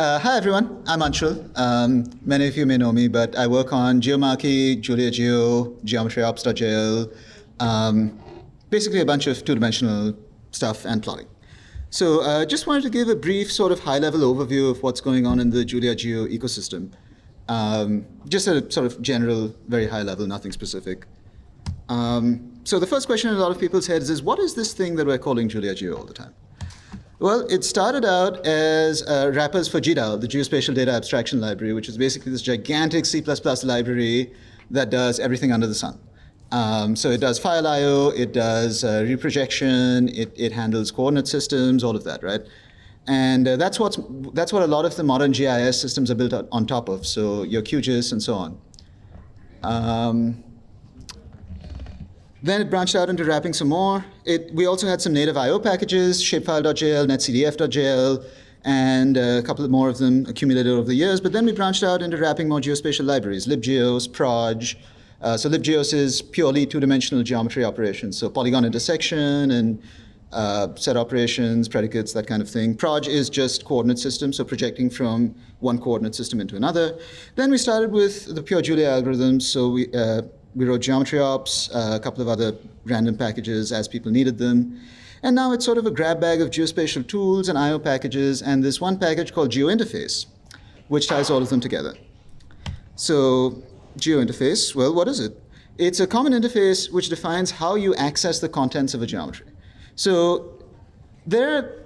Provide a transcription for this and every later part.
Hi everyone, I'm Anshul. Many of you may know me, but I work on geomarchy, JuliaGeo, geometry-ops.jl, basically a bunch of two-dimensional stuff and plotting. So just wanted to give a brief sort of high-level overview of what's going on in the JuliaGeo ecosystem. Just at a sort of general, very high level, nothing specific. So the first question in a lot of people's heads is, what is this thing that we're calling JuliaGeo all the time? Well, it started out as wrappers for GDAL, the Geospatial Data Abstraction Library, which is basically this gigantic C++ library that does everything under the sun. So it does file I/O, it does reprojection, it handles coordinate systems, all of that, right? And that's what a lot of the modern GIS systems are built on top of. So your QGIS and so on. Then it branched out into wrapping some more. We also had some native I/O packages, shapefile.jl, netcdf.jl, and a couple more of them accumulated over the years. But then we branched out into wrapping more geospatial libraries, libgeos, proj. So libgeos is purely two-dimensional geometry operations, so polygon intersection and set operations, predicates, that kind of thing. Proj is just coordinate system, so projecting from one coordinate system into another. Then we started with the pure Julia algorithms, so we wrote geometry ops, a couple of other random packages as people needed them. And now it's sort of a grab bag of geospatial tools and I/O packages, and this one package called GeoInterface, which ties all of them together. So GeoInterface, well, what is it? It's a common interface which defines how you access the contents of a geometry. So there are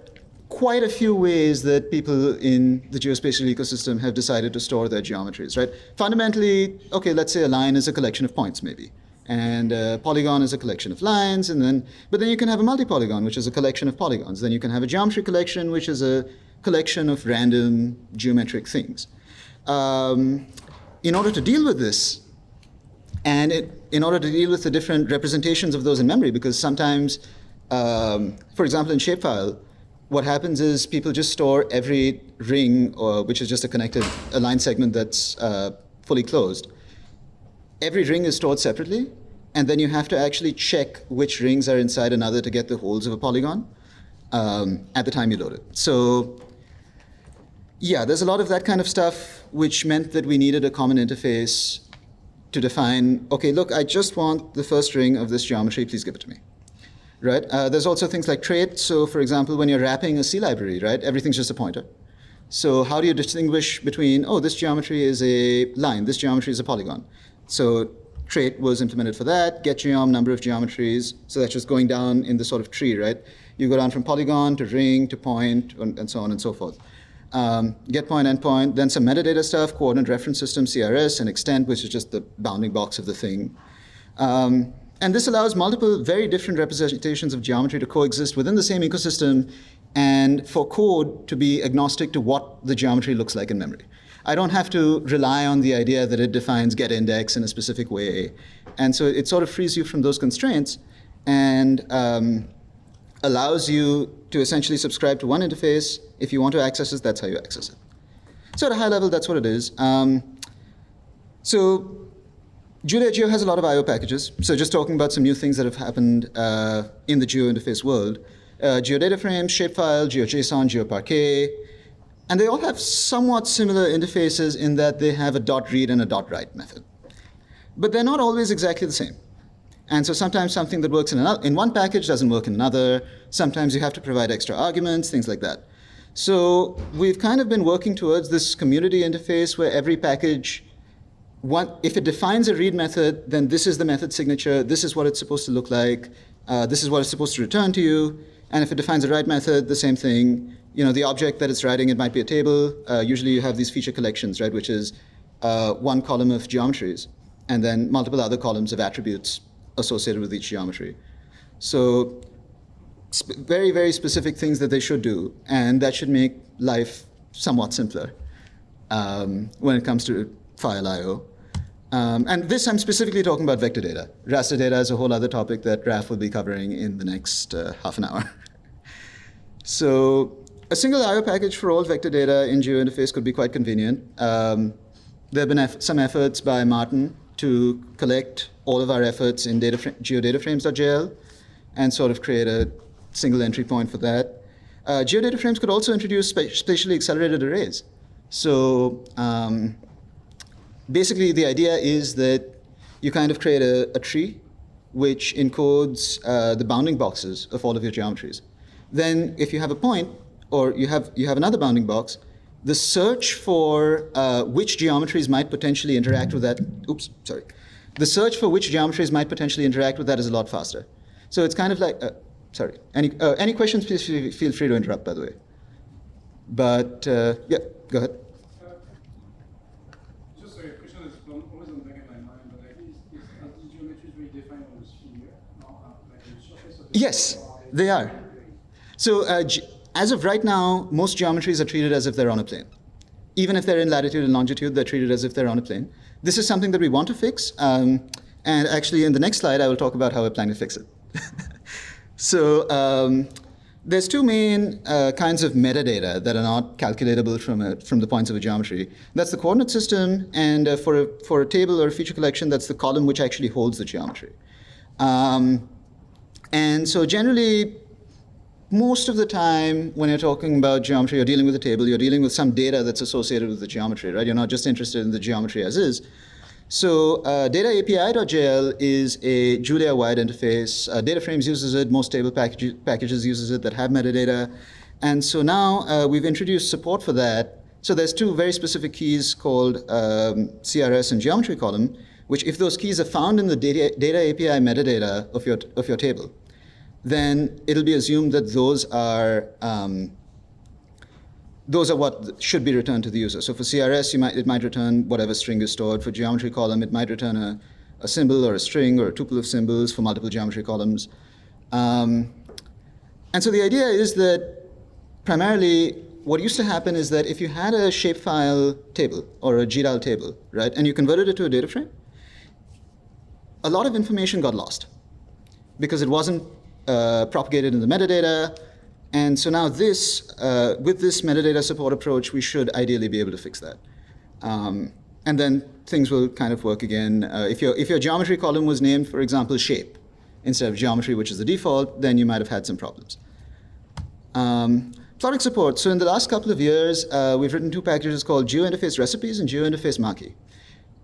quite a few ways that people in the geospatial ecosystem have decided to store their geometries, right? Fundamentally, okay, let's say a line is a collection of points maybe, and a polygon is a collection of lines, but then you can have a multi-polygon, which is a collection of polygons. Then you can have a geometry collection, which is a collection of random geometric things. In order to deal with this, and in order to deal with the different representations of those in memory, because sometimes, for example, in shapefile, what happens is people just store every ring, which is just a line segment that's fully closed. Every ring is stored separately, and then you have to actually check which rings are inside another to get the holes of a polygon at the time you load it. So yeah, there's a lot of that kind of stuff, which meant that we needed a common interface to define, okay, look, I just want the first ring of this geometry, please give it to me. Right? There's also things like trait. So for example, when you're wrapping a C library, right, everything's just a pointer. So how do you distinguish between, oh, this geometry is a line, this geometry is a polygon? So trait was implemented for that, getGeom, number of geometries. So that's just going down in the sort of tree, right? You go down from polygon to ring to point and so on and so forth. Get point, endpoint, then some metadata stuff, coordinate reference system, CRS, and extent, which is just the bounding box of the thing. And this allows multiple very different representations of geometry to coexist within the same ecosystem and for code to be agnostic to what the geometry looks like in memory. I don't have to rely on the idea that it defines getIndex in a specific way. And so it sort of frees you from those constraints and allows you to essentially subscribe to one interface. If you want to access it, that's how you access it. So at a high level, that's what it is. So JuliaGeo has a lot of I/O packages. So just talking about some new things that have happened in the GeoInterface world. GeoDataFrames, Shapefile, GeoJSON, GeoParquet. And they all have somewhat similar interfaces in that they have a .read and a .write method. But they're not always exactly the same. And so sometimes something that works in one package doesn't work in another. Sometimes you have to provide extra arguments, things like that. So we've kind of been working towards this community interface where every package, if it defines a read method, then this is the method signature, this is what it's supposed to look like, this is what it's supposed to return to you. And if it defines a write method, the same thing. You know, the object that it's writing, it might be a table. Usually you have these feature collections, right, which is one column of geometries, and then multiple other columns of attributes associated with each geometry. So very, very specific things that they should do, and that should make life somewhat simpler when it comes to file I/O. And this, I'm specifically talking about vector data. Raster data is a whole other topic that Raf will be covering in the next half an hour. So a single I/O package for all vector data in GeoInterface could be quite convenient. There have been some efforts by Martin to collect all of our efforts in geodataFrames.jl and sort of create a single entry point for that. Geodata frames could also introduce spatially accelerated arrays. So basically, the idea is that you kind of create a tree which encodes the bounding boxes of all of your geometries. Then if you have a point, or you have another bounding box, the search for which geometries might potentially interact with that, the search for which geometries might potentially interact with that is a lot faster. So it's kind of like, any questions, please feel free to interrupt, by the way. But yeah, go ahead. Just a question that's always on the back of my mind, but like, are these geometries really defined on the sphere? Like the surface of the Yes, they are. So as of right now, most geometries are treated as if they're on a plane. Even if they're in latitude and longitude, they're treated as if they're on a plane. This is something that we want to fix. And actually, in the next slide, I will talk about how we're planning to fix it. So there's two main kinds of metadata that are not calculatable from the points of a geometry. That's the coordinate system, and for a table or a feature collection, that's the column which actually holds the geometry. And so generally, most of the time when you're talking about geometry, you're dealing with a table, you're dealing with some data that's associated with the geometry, right? You're not just interested in the geometry as is. So data-api.jl is a Julia-wide interface. DataFrames uses it. Most table packages uses it that have metadata. And so now we've introduced support for that. So there's two very specific keys called CRS and geometry column, which if those keys are found in the data API metadata of your table, then it'll be assumed that those are what should be returned to the user. So for CRS, it might return whatever string is stored. For geometry column, it might return a symbol or a string or a tuple of symbols for multiple geometry columns. And so the idea is that primarily what used to happen is that if you had a shapefile table or a GDAL table, right, and you converted it to a data frame, a lot of information got lost because it wasn't propagated in the metadata. And so now with this metadata support approach, we should ideally be able to fix that. And then things will kind of work again. If your geometry column was named, for example, shape, instead of geometry, which is the default, then you might have had some problems. Plotting support. So in the last couple of years, we've written two packages called GeoInterface Recipes and GeoInterface Marquee.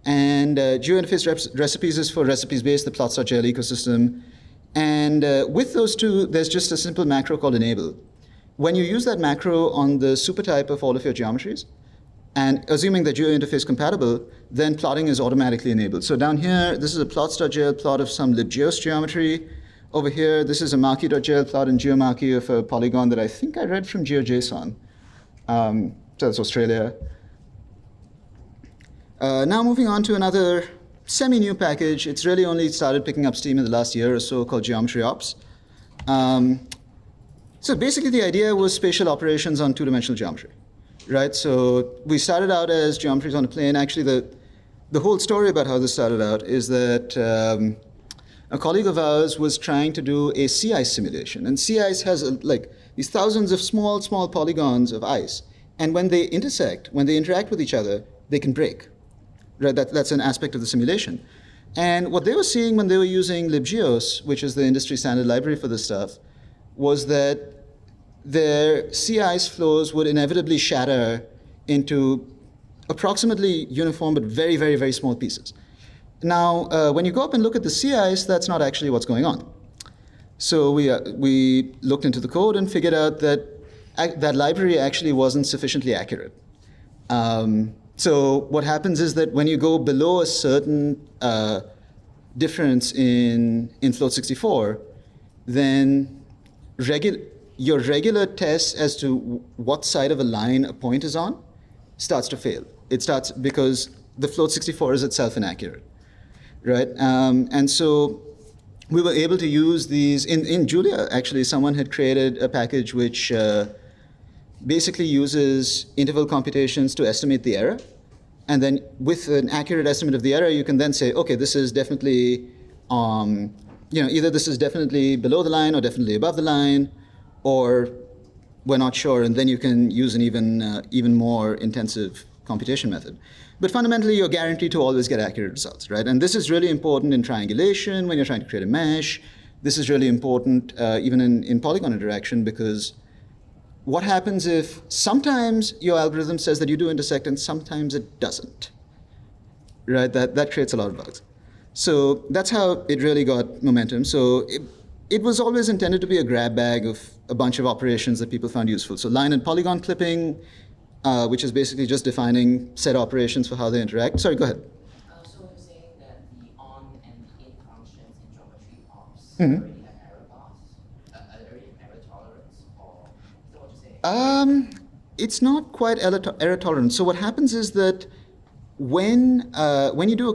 And GeoInterface Recipes is for recipes-based, the plots.jl ecosystem. And with those two, there's just a simple macro called enable. When you use that macro on the supertype of all of your geometries, and assuming that GeoInterface compatible, then plotting is automatically enabled. So down here, this is a plots.jl plot of some libgeos geometry. Over here, this is a marquee.jl plot in geomarquee of a polygon that I think I read from GeoJSON. So that's Australia. Now moving on to another semi-new package. It's really only started picking up steam in the last year or so, called Geometry Ops. So basically the idea was spatial operations on two-dimensional geometry, right? So we started out as geometries on a plane. Actually, the whole story about how this started out is that a colleague of ours was trying to do a sea ice simulation. And sea ice has like these thousands of small polygons of ice. And when they intersect, when they interact with each other, they can break. Right? That's an aspect of the simulation. And what they were seeing when they were using libgeos, which is the industry standard library for this stuff, was that their sea ice flows would inevitably shatter into approximately uniform but very, very, very small pieces. Now, when you go up and look at the sea ice, that's not actually what's going on. So we looked into the code and figured out that that library actually wasn't sufficiently accurate. So what happens is that when you go below a certain difference in float 64, then your regular test as to what side of a line a point is on starts to fail. It starts because the float 64 is itself inaccurate, right? And so we were able to use these. In Julia, actually, someone had created a package which basically uses interval computations to estimate the error. And then with an accurate estimate of the error, you can then say, okay, this is definitely, either this is definitely below the line or definitely above the line, or we're not sure, and then you can use an even more intensive computation method. But fundamentally, you're guaranteed to always get accurate results, right? And this is really important in triangulation when you're trying to create a mesh. This is really important even in polygon interaction, because what happens if sometimes your algorithm says that you do intersect and sometimes it doesn't, right? That creates a lot of bugs. So that's how it really got momentum. So it was always intended to be a grab bag of a bunch of operations that people found useful. So line and polygon clipping, which is basically just defining set operations for how they interact. Sorry, go ahead. So you're saying that the on and the in functions in geometry ops Mhm. already have error bars, already have error tolerance, or is that what you're saying? It's not quite error tolerant. So what happens is that when you do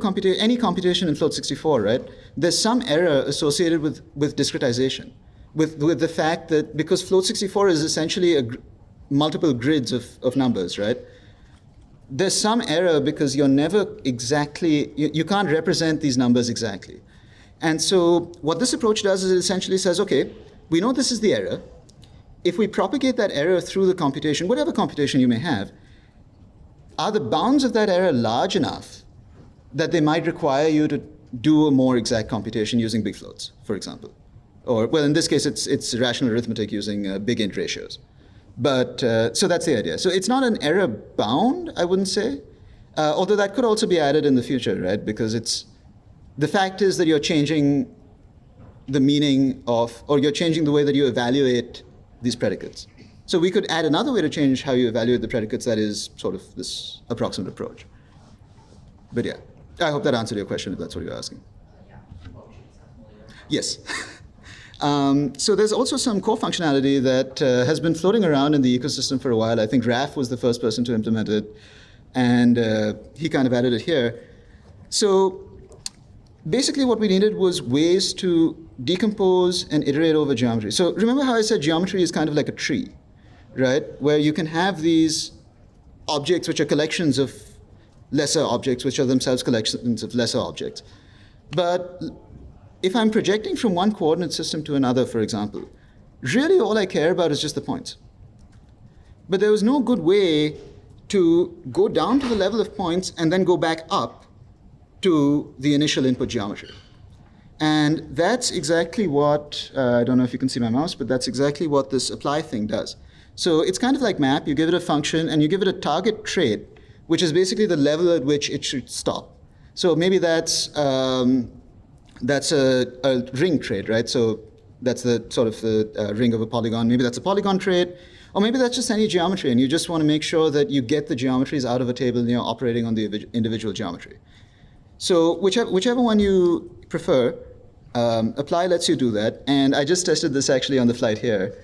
any computation in Float64, right, there's some error associated with discretization, with the fact that because Float64 is essentially multiple grids of numbers, right? There's some error because you're never exactly, you can't represent these numbers exactly. And so what this approach does is it essentially says, okay, we know this is the error. If we propagate that error through the computation, whatever computation you may have, are the bounds of that error large enough that they might require you to do a more exact computation using big floats, for example? Or, well, in this case, it's rational arithmetic using big int ratios. But, so that's the idea. So it's not an error bound, I wouldn't say, although that could also be added in the future, right? Because the fact is that you're changing the meaning of, or you're changing the way that you evaluate these predicates. So we could add another way to change how you evaluate the predicates that is sort of this approximate approach. But yeah, I hope that answered your question if that's what you're asking. Yeah. Well, it's not familiar. Yes. So there's also some core functionality that has been floating around in the ecosystem for a while. I think Raf was the first person to implement it, and he kind of added it here. So basically what we needed was ways to decompose and iterate over geometry. So remember how I said geometry is kind of like a tree, right? Where you can have these objects which are collections of lesser objects, which are themselves collections of lesser objects. But if I'm projecting from one coordinate system to another, for example, really all I care about is just the points. But there was no good way to go down to the level of points and then go back up to the initial input geometry. And that's exactly what, I don't know if you can see my mouse, but that's exactly what this apply thing does. So it's kind of like map. You give it a function and you give it a target trait, which is basically the level at which it should stop. So maybe that's a ring trait, right? So that's the sort of the ring of a polygon. Maybe that's a polygon trait, or maybe that's just any geometry, and you just want to make sure that you get the geometries out of a table and you're operating on the individual geometry. So whichever one you prefer, apply lets you do that. And I just tested this actually on the flight here.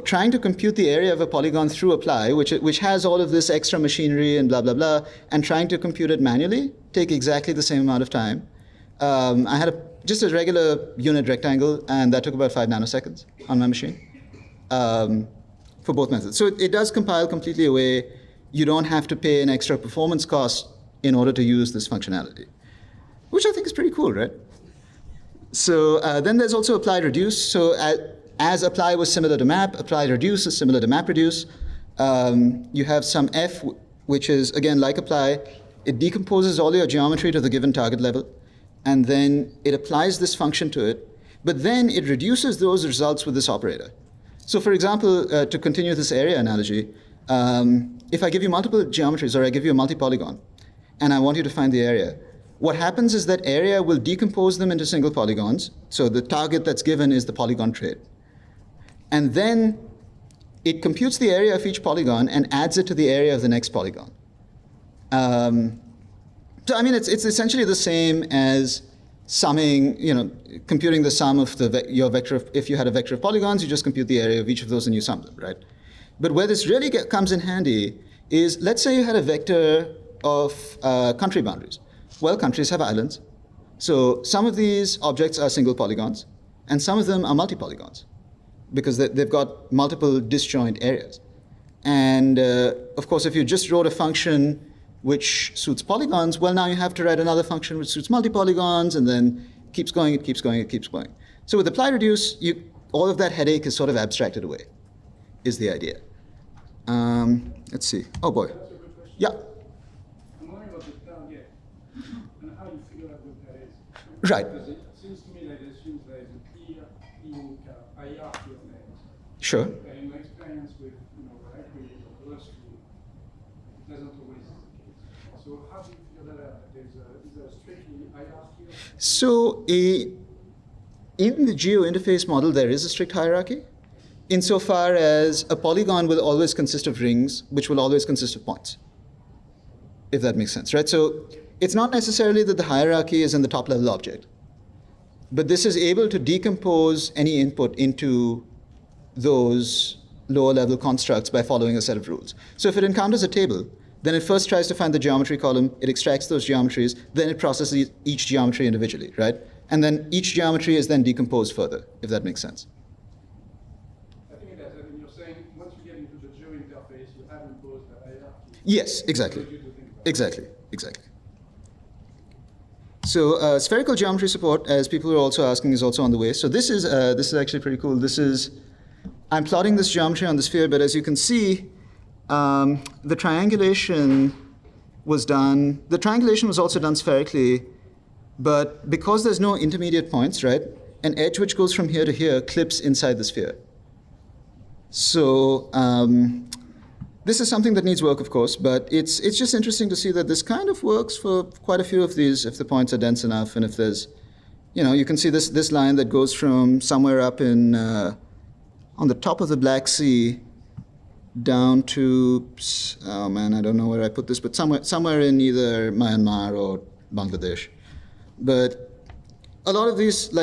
Trying to compute the area of a polygon through apply, which has all of this extra machinery and blah, blah, blah, and trying to compute it manually take exactly the same amount of time. I had just a regular unit rectangle, and that took about 5 nanoseconds on my machine for both methods. So it does compile completely away. You don't have to pay an extra performance cost in order to use this functionality, which I think is pretty cool, right? So then there's also apply reduce. So as apply was similar to map, apply reduce is similar to map reduce. You have some F, which is, again, like apply. It decomposes all your geometry to the given target level, and then it applies this function to it, but then it reduces those results with this operator. So for example, to continue this area analogy, if I give you multiple geometries, or I give you a multi-polygon, and I want you to find the area, what happens is that area will decompose them into single polygons. So the target that's given is the polygon trait. And then it computes the area of each polygon and adds it to the area of the next polygon. So I mean, it's essentially the same as summing, computing the sum of your vector. If you had a vector of polygons, you just compute the area of each of those and you sum them, right? But where this really comes in handy is, let's say you had a vector of country boundaries. Well, countries have islands. So some of these objects are single polygons, and some of them are multi-polygons, because they've got multiple disjoint areas. And of course, if you just wrote a function which suits polygons, well, now you have to write another function which suits multi-polygons, and then keeps going, it keeps going, it keeps going. So with apply reduce, all of that headache is sort of abstracted away, is the idea. Let's see. Oh boy. That's a good question. Yeah. I'm wondering about the target and how you figure out what that is. Right. Because it seems to me like it assumes there is a clear hierarchy of names. Sure. In my experience with what I create or others create, it doesn't always is the case. So how do you figure that out? Is there a strictly hierarchy? So in the geo interface model, there is a strict hierarchy, insofar as a polygon will always consist of rings, which will always consist of points, if that makes sense, right? So it's not necessarily that the hierarchy is in the top level object, but this is able to decompose any input into those lower level constructs by following a set of rules. So if it encounters a table, then it first tries to find the geometry column, it extracts those geometries, then it processes each geometry individually, right? And then each geometry is then decomposed further, if that makes sense. I think it does. I mean, you're saying once you get into the geo interface, you have imposed a hierarchy. Yes, exactly. Exactly. So spherical geometry support, as people are also asking, is also on the way. So this is actually pretty cool. I'm plotting this geometry on the sphere, but as you can see, the triangulation was done. The triangulation was also done spherically, but because there's no intermediate points, right? An edge which goes from here to here clips inside the sphere. So this is something that needs work, of course, but it's just interesting to see that this kind of works for quite a few of these if the points are dense enough, and if there's, you can see this line that goes from somewhere up in on the top of the Black Sea down to, oh man, I don't know where I put this, but somewhere in either Myanmar or Bangladesh. But a lot of these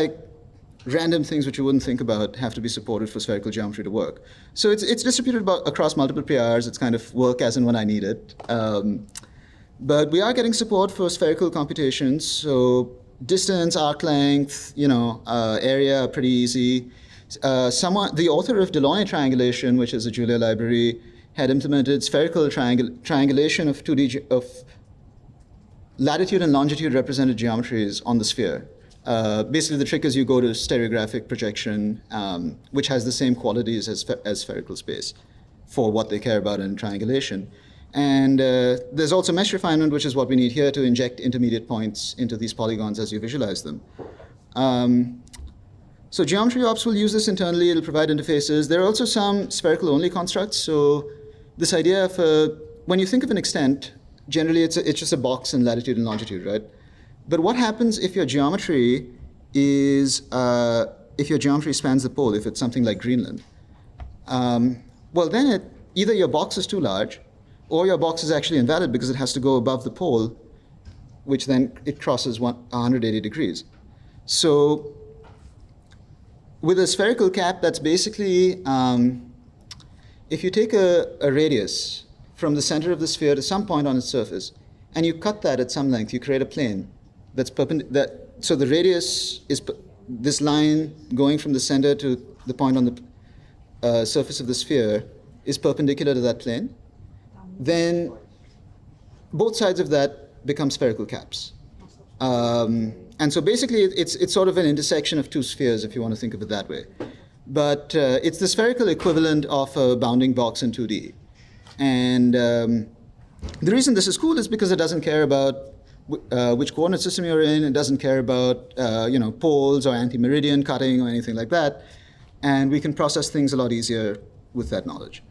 random things which you wouldn't think about have to be supported for spherical geometry to work. So it's distributed across multiple PRs. It's kind of work as and when I need it. But we are getting support for spherical computations. So distance, arc length, area are pretty easy. The author of Delaunay triangulation, which is a Julia library, had implemented spherical triangulation of 2D of latitude and longitude represented geometries on the sphere. Basically, the trick is you go to stereographic projection, which has the same qualities as spherical space for what they care about in triangulation. And there's also mesh refinement, which is what we need here to inject intermediate points into these polygons as you visualize them. So geometry ops will use this internally. It'll provide interfaces. There are also some spherical-only constructs. So this idea of, when you think of an extent, generally it's just a box in latitude and longitude, right? But what happens if your geometry spans the pole, if it's something like Greenland? Well, then either your box is too large, or your box is actually invalid because it has to go above the pole, which then it crosses 180 degrees. So with a spherical cap, that's basically, if you take a radius from the center of the sphere to some point on its surface, and you cut that at some length, you create a plane that's perpendicular. So the radius is this line going from the center to the point on the surface of the sphere is perpendicular to that plane. Then both sides of that become spherical caps. And so basically, it's sort of an intersection of two spheres, if you want to think of it that way. But it's the spherical equivalent of a bounding box in 2D. And the reason this is cool is because it doesn't care about which coordinate system you're in. It doesn't care about poles or anti-meridian cutting or anything like that. And we can process things a lot easier with that knowledge.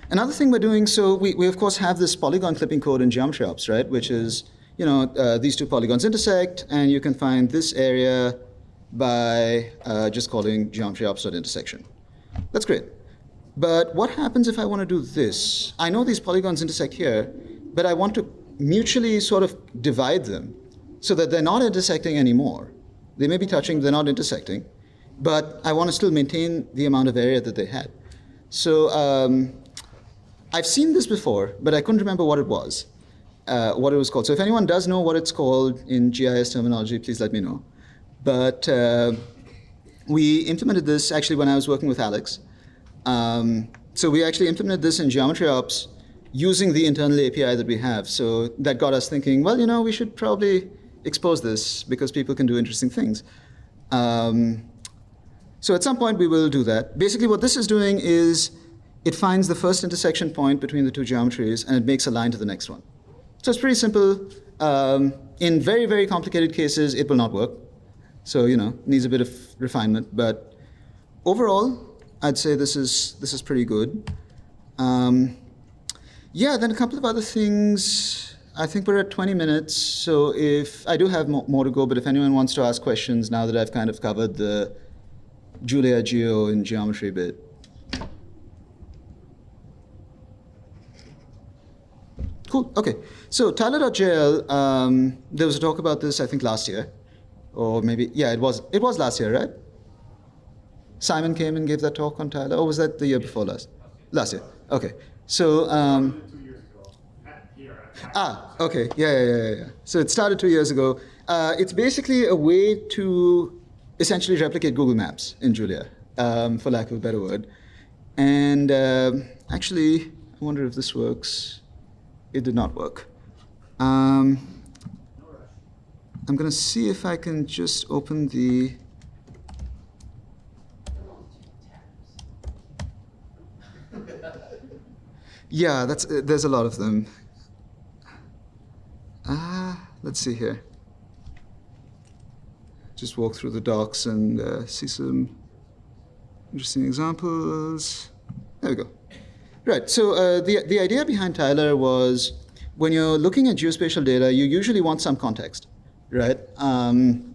Another thing we're doing, so we of course have this polygon clipping code in geometry ops, right? Which is, these two polygons intersect, and you can find this area by just calling geometry ops.intersection. That's great. But what happens if I want to do this? I know these polygons intersect here, but I want to mutually sort of divide them so that they're not intersecting anymore. They may be touching, they're not intersecting, but I want to still maintain the amount of area that they had. So I've seen this before, but I couldn't remember what it was called. So if anyone does know what it's called in GIS terminology, please let me know. But we implemented this actually when I was working with Alex. So we actually implemented this in geometry ops using the internal API that we have. So that got us thinking, well, we should probably expose this because people can do interesting things. So at some point we will do that. Basically what this is doing is it finds the first intersection point between the two geometries and it makes a line to the next one. So it's pretty simple. In very, very complicated cases, it will not work. So, needs a bit of refinement. But overall, I'd say this is pretty good. Yeah, then a couple of other things. I think we're at 20 minutes, so if I do have more to go, but if anyone wants to ask questions now that I've kind of covered the JuliaGeo and geometry bit. Cool, okay. So Tyler.jl, there was a talk about this, I think, last year. Or maybe, yeah, it was last year, right? Simon came and gave that talk on Tyler, or was that the year before last? Last year, okay. So, 2 years ago. Here. okay, yeah. So it started 2 years ago. It's basically a way to essentially replicate Google Maps in Julia, for lack of a better word. And actually, I wonder if this works. It did not work. I'm going to see if I can just open the... Yeah, there's a lot of them. Let's see here. Just walk through the docs and see some interesting examples. There we go. Right, so the idea behind Tyler was when you're looking at geospatial data, you usually want some context, right? And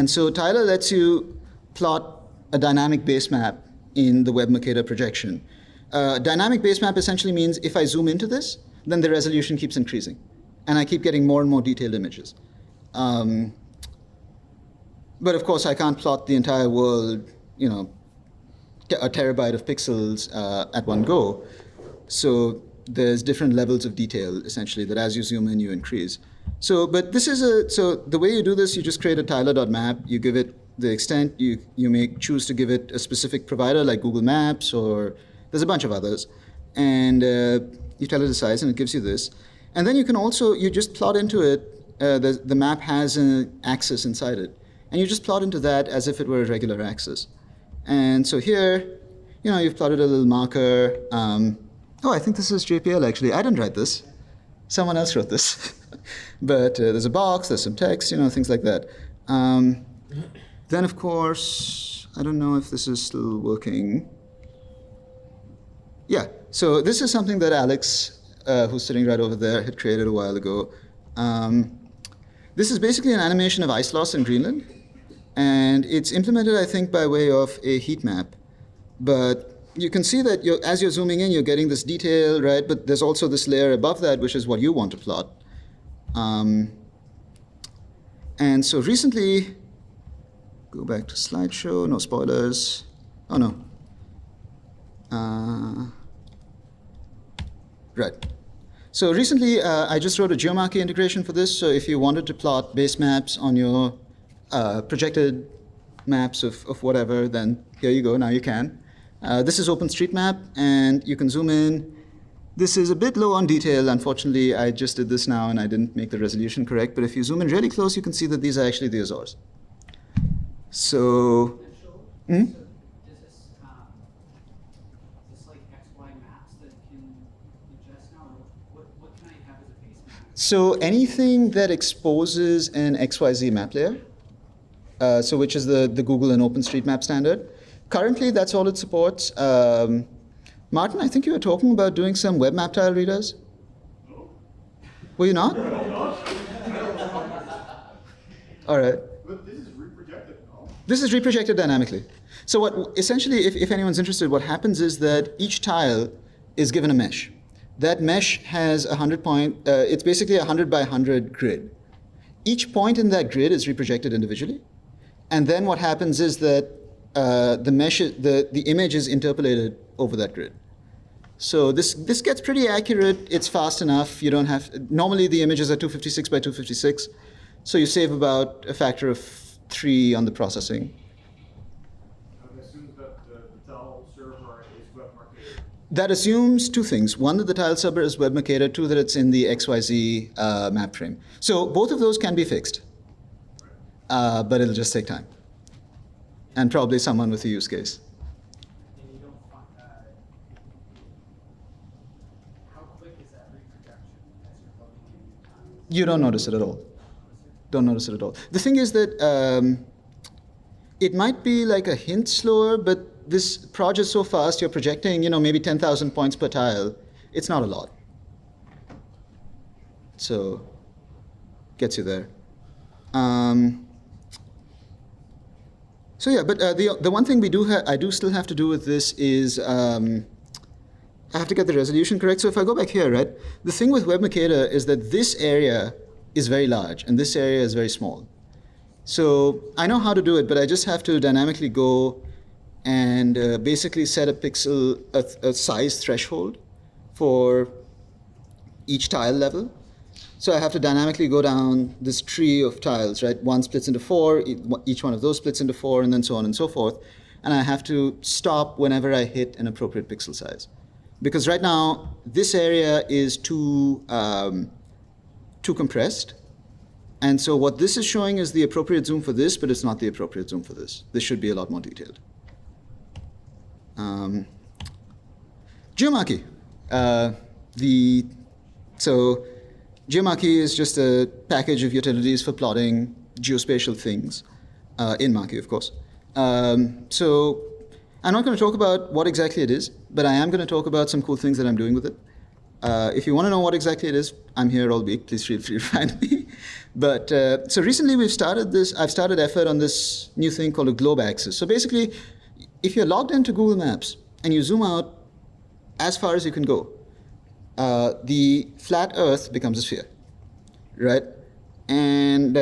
so Tyler lets you plot a dynamic base map in the Web Mercator projection. Dynamic base map essentially means if I zoom into this, then the resolution keeps increasing. And I keep getting more and more detailed images. But of course, I can't plot the entire world, you know, a terabyte of pixels at one go. So there's different levels of detail, essentially, that as you zoom in, you increase. So, but this is so the way you do this, you just create a Tyler.map, you give it the extent, you choose to give it a specific provider like Google Maps, or there's a bunch of others. And you tell it the size, and it gives you this. And then you can also, you just plot into it, the map has an axis inside it. And you just plot into that as if it were a regular axis. And so here, you know, you've plotted a little marker. Oh, I think this is JPL, actually. I didn't write this. Someone else wrote this. But there's a box, there's some text, you know, things like that. Then, of course, I don't know if this is still working. Yeah, so this is something that Alex, who's sitting right over there, had created a while ago. This is basically an animation of ice loss in Greenland. And it's implemented, I think, by way of a heat map. But you can see that as you're zooming in, you're getting this detail, right? But there's also this layer above that, which is what you want to plot. And so recently, go back to slideshow, no spoilers. Oh, no. Right. So recently, I just wrote a geomarchy integration for this. So if you wanted to plot base maps on your projected maps of whatever, then here you go, now you can. This is OpenStreetMap, and you can zoom in. This is a bit low on detail. Unfortunately, I just did this now, and I didn't make the resolution correct. But if you zoom in really close, you can see that these are actually the Azores. So, Is this like XY maps that can ingest now? Or what can I have as a base map? so anything that exposes an XYZ map layer, so which is the Google and OpenStreetMap standard. Currently, that's all it supports. Martin, I think you were talking about doing some web map tile readers. No. Were you not? All right. But this is reprojected, no? This is reprojected dynamically. So what essentially, if anyone's interested, what happens is that each tile is given a mesh. That mesh has 100 point, it's basically a 100 by 100 grid. Each point in that grid is reprojected individually. And then what happens is that the image is interpolated over that grid. So this gets pretty accurate. It's fast enough. You don't have, normally the images are 256 by 256. So you save about a factor of 3 on the processing. It assumes that the tile server is web marketed. That assumes 2 things. 1, that the tile server is web Mercator. 2, that it's in the XYZ map frame. So both of those can be fixed. But it'll just take time. And probably someone with a use case. And you don't find how quick is that reproduction as you're loading in? You don't notice it at all. Don't notice it at all. The thing is that it might be like a hint slower, but this proj is so fast, you're projecting, maybe 10,000 points per tile. It's not a lot. So, gets you there. So yeah, but the one thing I do still have to do with this is I have to get the resolution correct. So if I go back here, right, the thing with Web Mercator is that this area is very large and this area is very small. So I know how to do it, but I just have to dynamically go and basically set a pixel, a size threshold for each tile level. So I have to dynamically go down this tree of tiles, right? One splits into 4, each one of those splits into 4, and then so on and so forth. And I have to stop whenever I hit an appropriate pixel size. Because right now, this area is too compressed. And so what this is showing is the appropriate zoom for this, but it's not the appropriate zoom for this. This should be a lot more detailed. Geomarchy. So Geomarchy is just a package of utilities for plotting geospatial things, in Marchy, of course. So I'm not going to talk about what exactly it is, but I am going to talk about some cool things that I'm doing with it. If you want to know what exactly it is, I'm here all week. Please feel free to find me. But so recently I've started effort on this new thing called a globe axis. So basically, if you're logged into Google Maps and you zoom out as far as you can go, the flat Earth becomes a sphere, right? And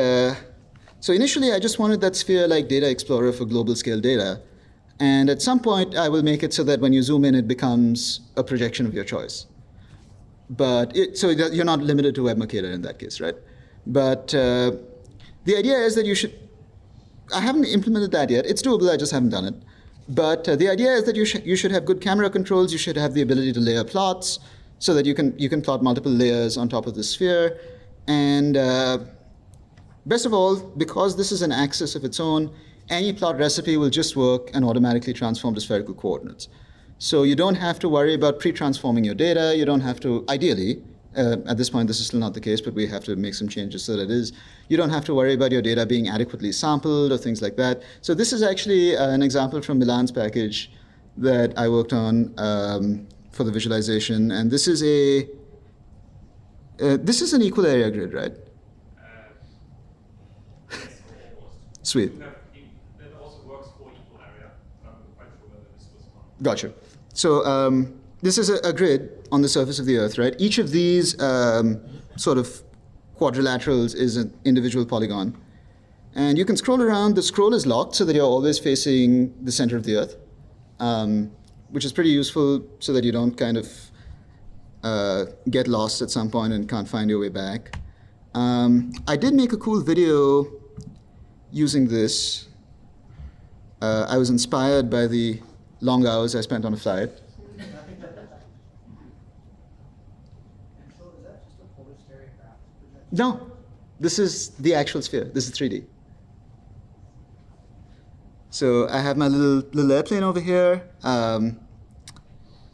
so initially, I just wanted that sphere-like data explorer for global scale data. And at some point, I will make it so that when you zoom in, it becomes a projection of your choice. But so you're not limited to Web Mercator in that case, right? But the idea is that you should. I haven't implemented that yet. It's doable. I just haven't done it. But the idea is that you should have good camera controls. You should have the ability to layer plots, so that you can plot multiple layers on top of the sphere. And best of all, because this is an axis of its own, any plot recipe will just work and automatically transform to spherical coordinates. So you don't have to worry about pre-transforming your data. You don't have to, ideally, at this point this is still not the case, but we have to make some changes so that it is. You don't have to worry about your data being adequately sampled or things like that. So this is actually an example from Milan's package that I worked on for the visualization, and this is an equal area grid, right? Yes, almost. Sweet. That also works for equal area. I'm quite sure whether this was one. Gotcha. So this is a grid on the surface of the Earth, right? Each of these sort of quadrilaterals is an individual polygon. And you can scroll around. The scroll is locked so that you're always facing the center of the Earth, which is pretty useful so that you don't kind of get lost at some point and can't find your way back. I did make a cool video using this. I was inspired by the long hours I spent on a flight. Anshul, is that just a polar stereograph projection? No, this is the actual sphere. This is 3D. So I have my little airplane over here.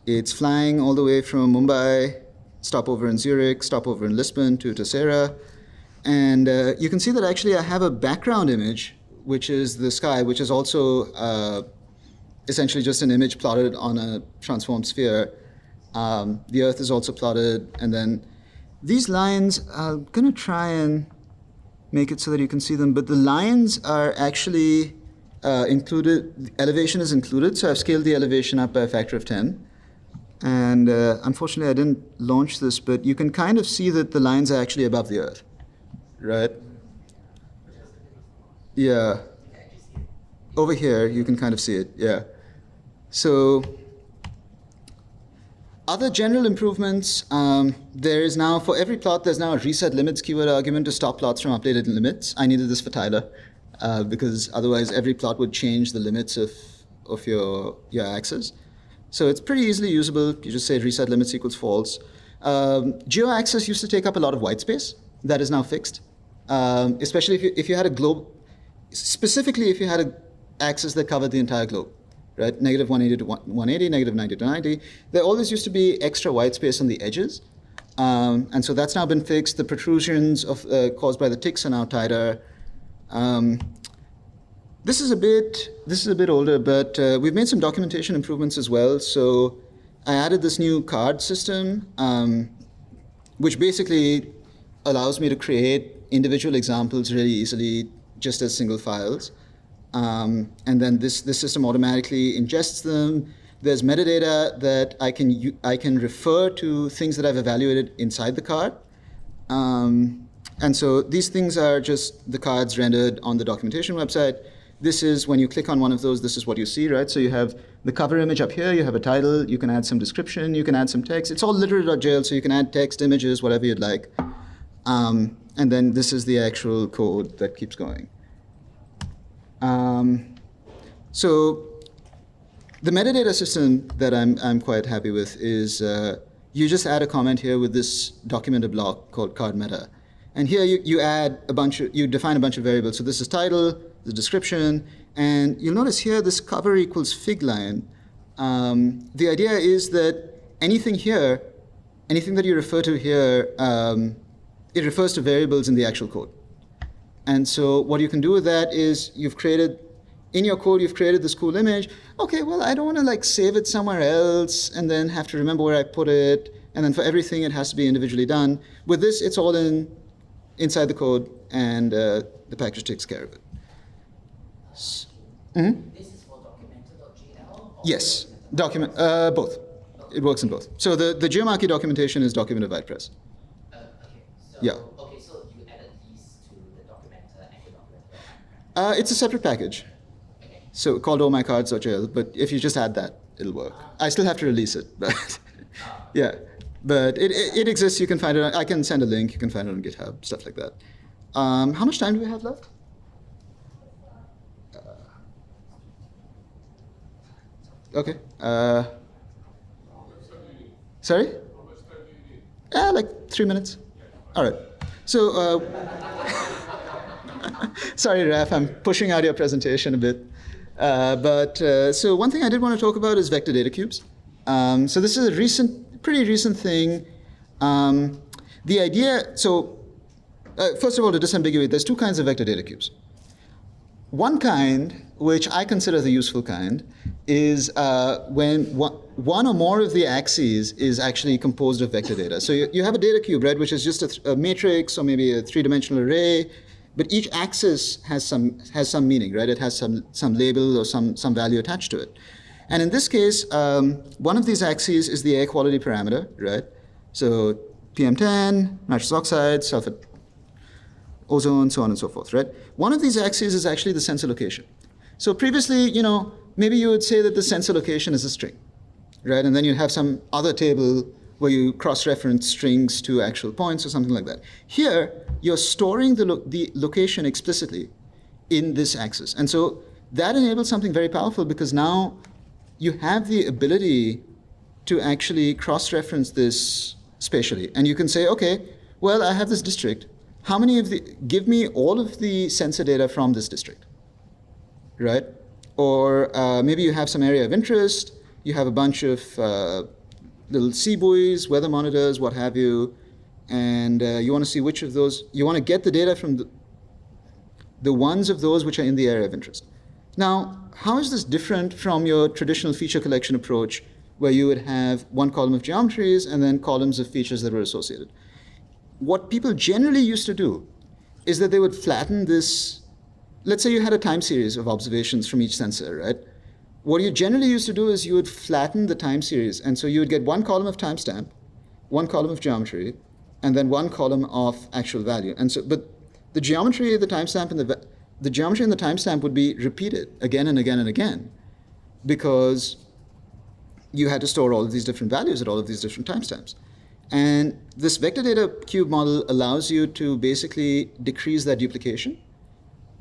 It's flying all the way from Mumbai, stopover in Zurich, stopover in Lisbon to Terceira. And you can see that actually I have a background image, which is the sky, which is also essentially just an image plotted on a transformed sphere. The Earth is also plotted. And then these lines, I'm going to try and make it so that you can see them. But the lines are actually included. The elevation is included. So I've scaled the elevation up by a factor of 10. And unfortunately, I didn't launch this, but you can kind of see that the lines are actually above the Earth, right? Yeah. Over here, you can kind of see it, yeah. So other general improvements, there is now, for every plot, there's now a reset limits keyword argument to stop plots from updated limits. I needed this for Tyler, because otherwise every plot would change the limits of your axis. So it's pretty easily usable. You just say reset limits equals false. Geo axis used to take up a lot of white space. That is now fixed. Especially if you had a globe, specifically if you had an axis that covered the entire globe, right? Negative 180 to 180, negative 90 to 90. There always used to be extra white space on the edges. And so that's now been fixed. The protrusions caused by the ticks are now tighter. This is a bit older, but we've made some documentation improvements as well. So I added this new card system, which basically allows me to create individual examples really easily just as single files. And then this system automatically ingests them. There's metadata that I can refer to things that I've evaluated inside the card. And so these things are just the cards rendered on the documentation website. This is when you click on one of those, this is what you see, right? So you have the cover image up here, you have a title, you can add some description, you can add some text. It's all literary.jl, so you can add text, images, whatever you'd like. And then this is the actual code that keeps going. So the metadata system that I'm quite happy with is you just add a comment here with this documented block called card meta. And here you define a bunch of variables. So this is title, the description, and you'll notice here this cover equals fig line. The idea is that anything that you refer to here, it refers to variables in the actual code. And so what you can do with that is in your code, you've created this cool image. Okay, well, I don't want to like save it somewhere else and then have to remember where I put it. And then for everything, it has to be individually done. With this, it's all inside the code, and the package takes care of it. This is for documented.jl? Yes, both. It works in both. So the geomarchy documentation is documented by Press. Okay, so, Yeah. Okay, so you added these to the documenter and the documenter. It's a separate package. Okay. So called allmycards.jl, but if you just add that, it'll work. I still have to release it, but yeah. But it exists, you can find it, I can send a link, you can find it on GitHub, stuff like that. How much time do we have left? Okay. Sorry? Like 3 minutes. All right. So, sorry, Raf, I'm pushing out your presentation a bit. So one thing I did want to talk about is vector data cubes. So this is a pretty recent thing. The idea, first of all, to disambiguate, there's two kinds of vector data cubes. One kind, which I consider the useful kind, is when one or more of the axes is actually composed of vector data. So you have a data cube, right, which is just a matrix or maybe a three-dimensional array, but each axis has some meaning, right? It has some label or some value attached to it. And in this case, one of these axes is the air quality parameter, right? So PM10, nitrous oxide, sulfur, ozone, so on and so forth, right? One of these axes is actually the sensor location. So previously, maybe you would say that the sensor location is a string, right? And then you have some other table where you cross-reference strings to actual points or something like that. Here, you're storing the location explicitly in this axis. And so that enables something very powerful because now you have the ability to actually cross-reference this spatially. And you can say, okay, well, I have this district. Give me all of the sensor data from this district, right? Or maybe you have some area of interest, you have a bunch of little sea buoys, weather monitors, what have you, and you want to see which of those, you want to get the data from the ones of those which are in the area of interest. Now, how is this different from your traditional feature collection approach where you would have one column of geometries and then columns of features that were associated? What people generally used to do is that they would flatten this. Let's say you had a time series of observations from each sensor, right? What you generally used to do is you would flatten the time series. And so you would get one column of timestamp, one column of geometry, and then one column of actual value. And so, but the geometry, the timestamp, and the geometry and the timestamp would be repeated again and again and again because you had to store all of these different values at all of these different timestamps. And this vector data cube model allows you to basically decrease that duplication.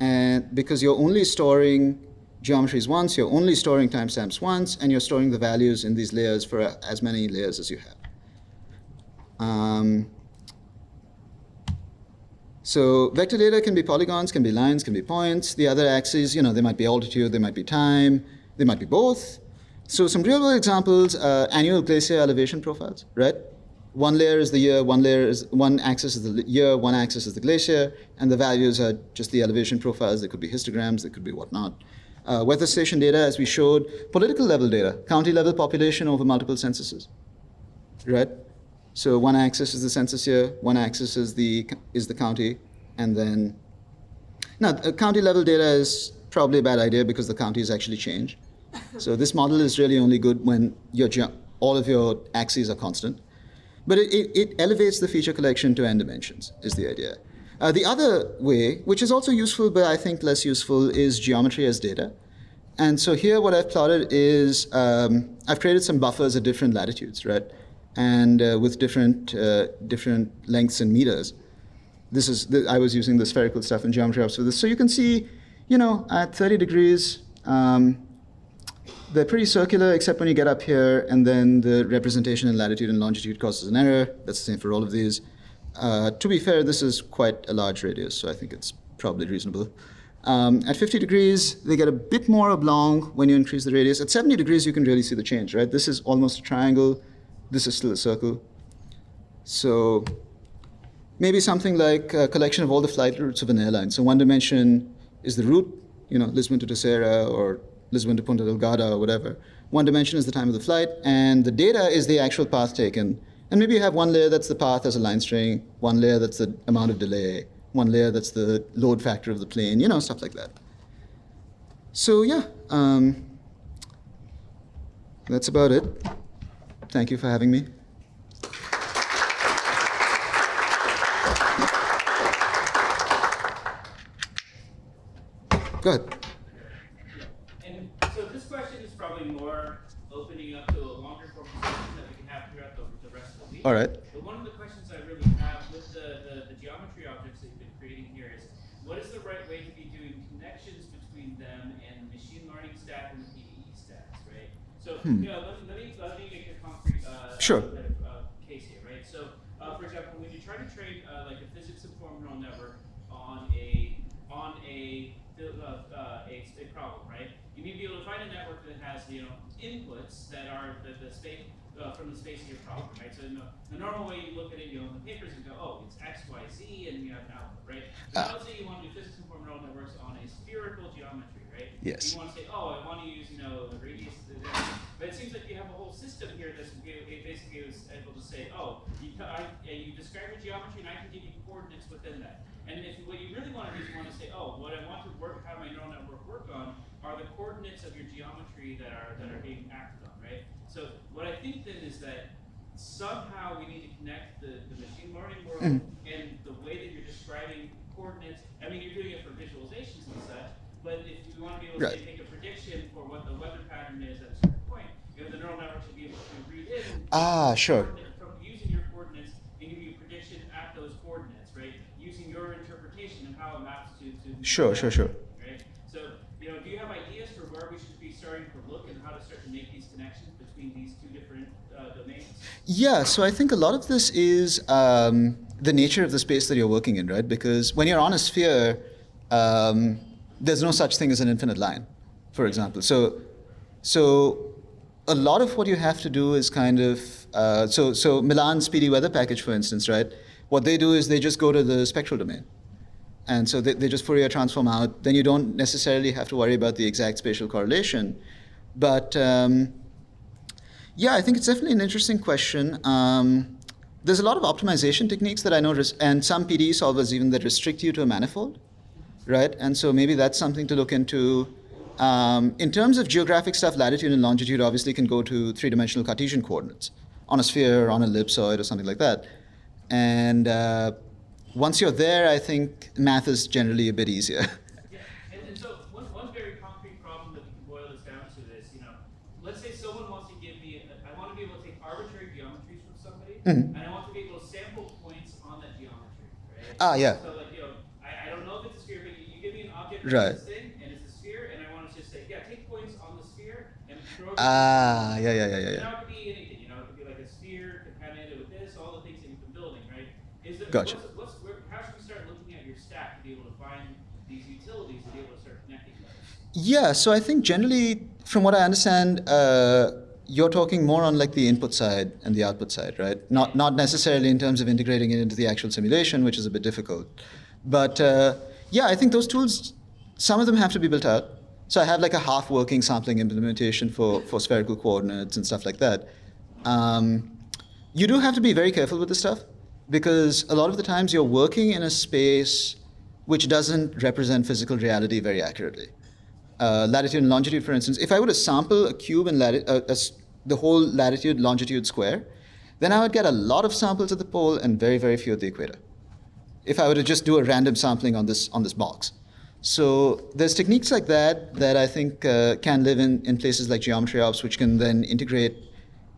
And because you're only storing geometries once, you're only storing timestamps once, and you're storing the values in these layers for as many layers as you have. So vector data can be polygons, can be lines, can be points. The other axes, they might be altitude, they might be time, they might be both. So some real-world examples, annual glacier elevation profiles, right? one layer is the year, one axis is the year, one axis is the glacier, and the values are just the elevation profiles. They could be histograms, they could be whatnot. Weather station data, as we showed, political level data, county level population over multiple censuses, right? So one axis is the census year, one axis is the county, and then now county level data is probably a bad idea because the counties actually change. So this model is really only good when all of your axes are constant. But it elevates the feature collection to n dimensions, is the idea. The other way, which is also useful but I think less useful, is geometry as data. And so here what I've plotted is I've created some buffers at different latitudes, right? And with different lengths in meters. I was using the spherical stuff in geometry ops for this. So you can see, at 30 degrees, they're pretty circular except when you get up here, and then the representation in latitude and longitude causes an error. That's the same for all of these. To be fair, this is quite a large radius, so I think it's probably reasonable. At 50 degrees, they get a bit more oblong when you increase the radius. At 70 degrees, you can really see the change, right? This is almost a triangle. This is still a circle. So maybe something like a collection of all the flight routes of an airline. So one dimension is the route, Lisbon to Terceira or Lisbon to Punta Delgada or whatever. One dimension is the time of the flight, and the data is the actual path taken. And maybe you have one layer that's the path as a line string, one layer that's the amount of delay, one layer that's the load factor of the plane, stuff like that. So yeah, that's about it. Thank you for having me. Go ahead. And so this question is probably more opening up to a longer form discussion that we can have throughout the rest of the week. All right. But one of the questions I really have with the geometry objects that you've been creating here is, what is the right way to be doing connections between them and the machine learning stack and the PDE stacks, right? So, let me make a concrete Sure. case here, right? So, for example, when you try to train like a physics-informed neural network on a problem, right? You need to be able to find a network that has inputs that are the space from the space of your problem, right? So the normal way you look at it, in the papers, you go, oh, it's X, Y, Z, and you have an output, right? But let's say you want to do physics-informed neural networks on a spherical geometry, right? Yes. You want to say, oh, I want to use the radius, but it seems like you have a whole system here that's basically is able to say, oh, you describe your geometry, and I can give you coordinates within that. And what you really want to do is you want to say, oh, what I want to have my neural network work on are the coordinates of your geometry that are being acted on, right? So what I think then is that somehow we need to connect the machine learning world and the way that you're describing coordinates. I mean, you're doing it for visualizations and such, but if you want to be able to make a prediction for what the weather pattern is at a certain point, the neural network should be able to read in Sure. from using your coordinates and give you a prediction at those coordinates, right? Using your interpretation of how it maps to Sure. right? So, do you have ideas for where we should be starting to look and how to start to make these connections between these two different domains? Yeah, so I think a lot of this is the nature of the space that you're working in, right? Because when you're on a sphere, there's no such thing as an infinite line, for example. So a lot of what you have to do is kind of, so Milan's PD weather package, for instance, right? What they do is they just go to the spectral domain. And so they just Fourier transform out. Then you don't necessarily have to worry about the exact spatial correlation. But yeah, I think it's definitely an interesting question. There's a lot of optimization techniques that I know, and some PDE solvers even that restrict you to a manifold, right? And so maybe that's something to look into. In terms of geographic stuff, latitude and longitude obviously can go to three-dimensional Cartesian coordinates on a sphere, on an ellipsoid, or something like that. And once you're there, I think math is generally a bit easier. Yeah, and so one very concrete problem that we can boil this down to is, let's say someone wants to give me, I want to be able to take arbitrary geometries from somebody, and I want to be able to sample points on that geometry, right? Yeah. So like, I don't know if it's a sphere, but you give me an object Right. this thing, and it's a sphere, and I want to just say, yeah, take points on the sphere, and throw it. Yeah. Now it could be anything, it could be like a sphere concatenated with this, all the things that you've been building, right? Gotcha. How should we start looking at your stack to be able to find these utilities to be able to start connecting those? Yeah, so I think generally, from what I understand, you're talking more on like the input side and the output side, right? Not necessarily in terms of integrating it into the actual simulation, which is a bit difficult. But yeah, I think those tools, some of them have to be built out. So I have like a half-working sampling implementation for spherical coordinates and stuff like that. You do have to be very careful with this stuff because a lot of the times you're working in a space which doesn't represent physical reality very accurately. Latitude and longitude, for instance, if I were to sample a cube in the whole latitude, longitude square, then I would get a lot of samples at the pole and very, very few at the equator. If I were to just do a random sampling on this box. So there's techniques like that that I think can live in places like geometry ops, which can then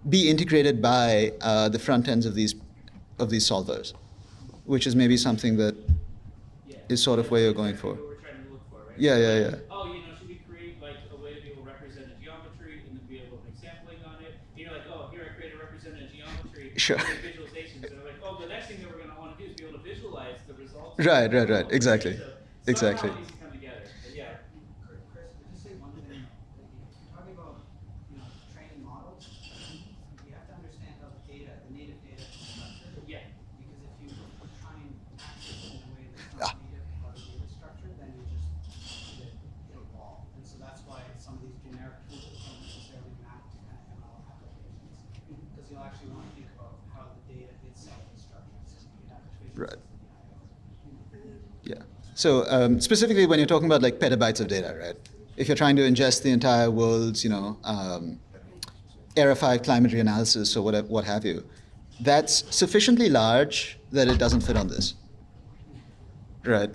be integrated by the front ends of these solvers, which is maybe something that is sort of where you're going for. What we're trying to look for, right? Yeah, yeah, yeah. Oh, should we create like a way to be able to represent a geometry and then be able to make sampling on it? Like, oh, here I create a represented geometry. Sure. And make visualizations. And I'm like, oh, the next thing that we're going to want to do is be able to visualize the results. Right. Exactly. So Exactly. somehow these come together. But yeah. Chris, could you say one thing? You're talking about training models. You have to understand how the native data is structured. Yeah. Because if you try and access it in a way that's not native or data structured, then you just hit a wall. And so that's why some of these generic tools don't necessarily map to kind of ML applications. Because you'll actually want to think about how the data itself is structured. So you have to Right. Yeah. So specifically when you're talking about like petabytes of data, right? If you're trying to ingest the entire world's, aerified climate reanalysis or what have you, that's sufficiently large that it doesn't fit on this, right?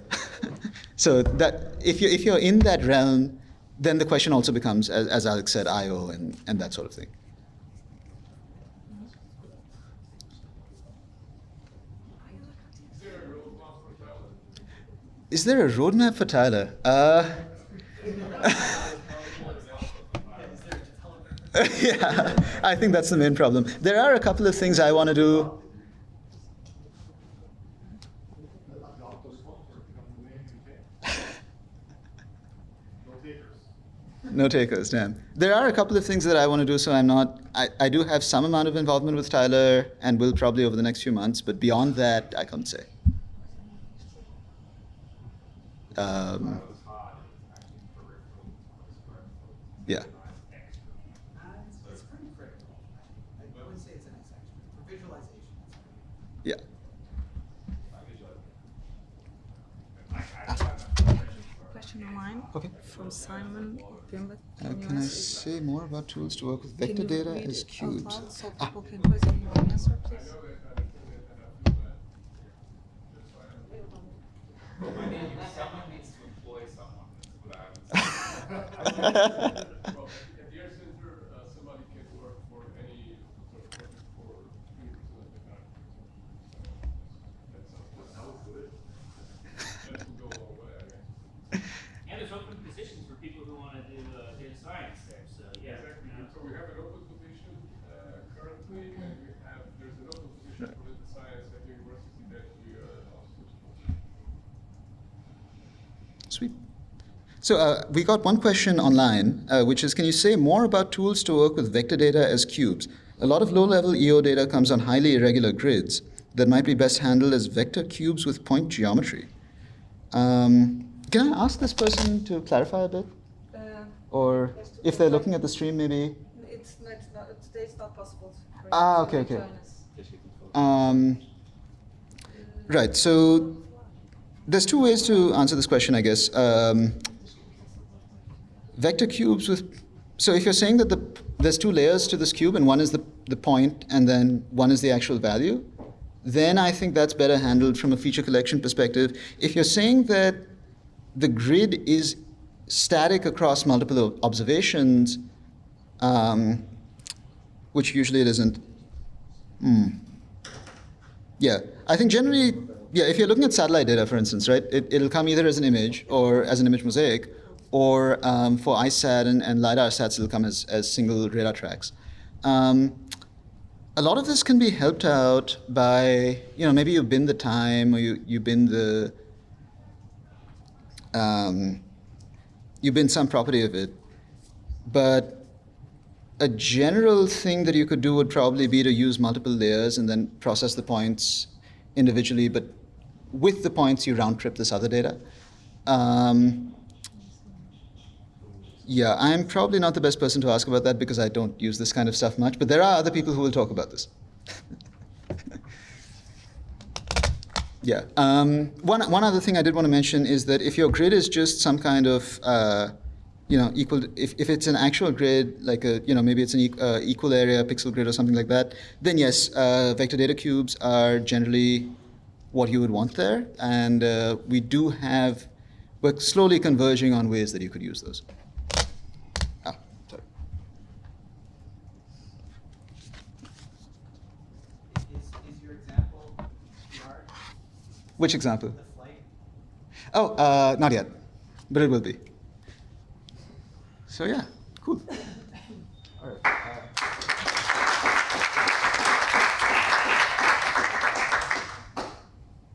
So that if you're in that realm, then the question also becomes, as Alex said, I/O and that sort of thing. Is there a roadmap for Tyler? Yeah, I think that's the main problem. There are a couple of things I want to do. No takers, damn. There are a couple of things that I want to do, so I do have some amount of involvement with Tyler and will probably over the next few months, but beyond that, I can't say. Yeah. It's pretty critical. I wouldn't say it's an exception. For visualization, it's Yeah. Question online from Simon Bimbet. Can I say more about tools to work with vector data as cubes? So people can quiz you an answer, please. Someone needs to employ someone. That's what I would say. Well, at the Air Center, somebody can work for any sort of project for 20% of the time. So that sounds good. That would go a long way, I guess. And there's open positions for people who want to do data science there. So yeah. Exactly. So we have an open position currently, and there's an open position for data science at the university that we also. Sweet. So we got one question online, which is, can you say more about tools to work with vector data as cubes? A lot of low-level EO data comes on highly irregular grids that might be best handled as vector cubes with point geometry. Can I ask this person to clarify a bit? Or if they're looking at the stream, maybe? Today it's not possible. Okay. Right, so there's two ways to answer this question, I guess. Vector cubes so if you're saying that there's two layers to this cube and one is the point and then one is the actual value, then I think that's better handled from a feature collection perspective. If you're saying that the grid is static across multiple observations, which usually it isn't. Yeah, I think generally, if you're looking at satellite data, for instance, right, it'll come either as an image or as an image mosaic, or for ISAT and LiDAR sats, it'll come as single radar tracks. A lot of this can be helped out by, maybe you bin the time or you bin you bin some property of it. But a general thing that you could do would probably be to use multiple layers and then process the points individually, but with the points you round trip this other data. Yeah, I'm probably not the best person to ask about that because I don't use this kind of stuff much, but there are other people who will talk about this. Yeah. One other thing I did want to mention is that if your grid is just some kind of equal, if it's an actual grid, like maybe it's an equal area pixel grid or something like that, then yes, vector data cubes are generally what you would want there, and we're slowly converging on ways that you could use those. Sorry. Is your example large? Which example? The flight? Oh, not yet, but it will be. So yeah, cool.